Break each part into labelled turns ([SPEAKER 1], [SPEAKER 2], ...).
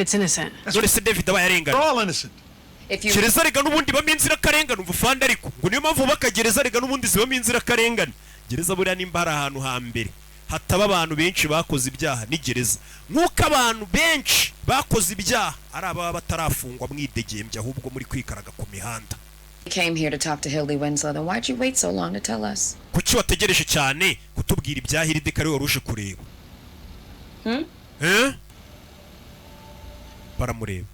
[SPEAKER 1] It's innocent.
[SPEAKER 2] None se David aba
[SPEAKER 3] They're
[SPEAKER 2] yarengana.
[SPEAKER 3] all innocent.
[SPEAKER 2] Gereza rega n'ubundi bamwe inzira karengana umva ariko ngo niyo mpamvu bakagereza rega n'ubundi zibamo inzira karengana. Gereza buriya nimba hari ahantu hambere hataba abantu benshi bakoze ibyaha ni gereza. Nk'uko abantu benshi bakoze ibyaha ari ababa batarafungwa mwidegembya ahubwo muri kwikaraga ku mihanda.
[SPEAKER 4] We came here to talk to Hildy Winslow. Then why'd you wait so long to tell us?
[SPEAKER 2] Kuki wategereje cyane kutubwira ibyaha iri dekari waruje kureba? Baramureba.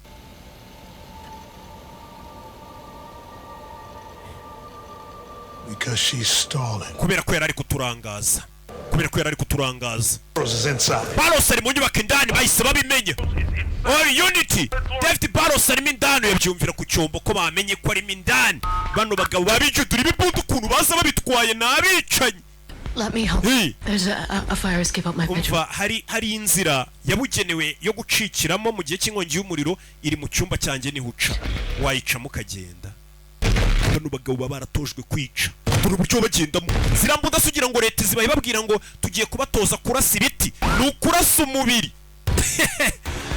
[SPEAKER 3] Because she's stalling.
[SPEAKER 2] Kubera ko yari kuturangaza.
[SPEAKER 3] Barros is inside.
[SPEAKER 2] Barros ari mu nyubako indani bahise babimenya. Unity. David Barros ari indani yabyumvira ku cyombo ko bamenye ko ari indani. Bano bagabo babijudura ibibundu kuntu baza babitwaye nabicanye.
[SPEAKER 1] Let me help. There's a fire escape up my bedroom.
[SPEAKER 2] Hari inzira yabugenewe yo gucikiramo mu gihe cy'inkongi y'umuriro iri mu cyumba cyanjye ni huca. Wayicamo kagenda. Bano bagabo baratojwe kwica. Dore uburyo bagendamo. Zirambuda sugira ngo leta zibaye babwira ngo tugiye kubatoza kurasa ibiti. Ni ukurasa umubiri.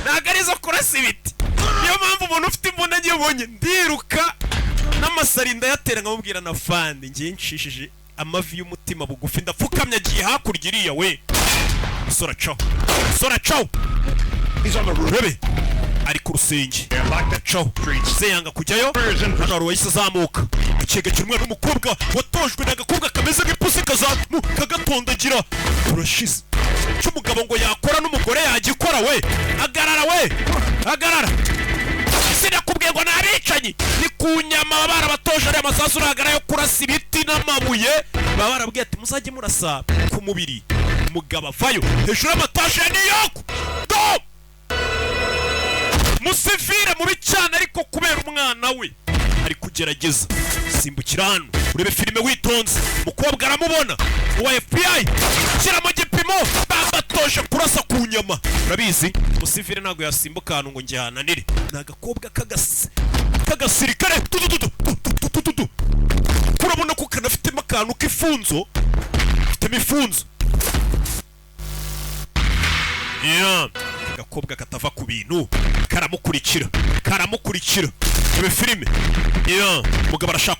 [SPEAKER 2] Nagariza kurasa ibiti. Niyo mpamvu umuntu ufite imbunda ngiye ubonye ndiruka n'amasarinda yatera nkamubwira na fandi ngiye nshishije amavi y'umutima bugufi ndapfukamye agiye hakurya iriya we. Sora ciao.
[SPEAKER 3] He's on the roof.
[SPEAKER 2] Rebe. Ari ku rusenge. Ciao. Zeyanga kujyayo. Hano hari uwahise azamuka. Ikigega cy'umwana n'umukobwa watojwe n'agakobwa kameze nk'ipusi kagatondagira. Turashize. Cy'umugabo ngo yakora n'umugore yagikora we. Hagarara. Sinakubwiye ngo nabicanyi. Ni ku nyama barabatoje ari amasasu uragara yo kurasa ibiti n'amabuye. Baba barabwiye ati muzajye murasa ku mubiri. Umugabo avayo hejuru y'amatashe ya New York. Stop! Musivire mu bicana ariko kubera umwana we ari kugerageza simbukira hano urebe filime witonze umukobwa aramubona uwa FBI shyira mu gipimo bambatoje kurasa ku nyama urabizi musivire ntago yasimbuka hano ngo njyananire nagakobwa kagasirikare kurabona ko kanafitemo akantu k'ifunzo fitemo ifunzo agakobwa katava ku bintu karamukurikira ibe filime mugabo arashaka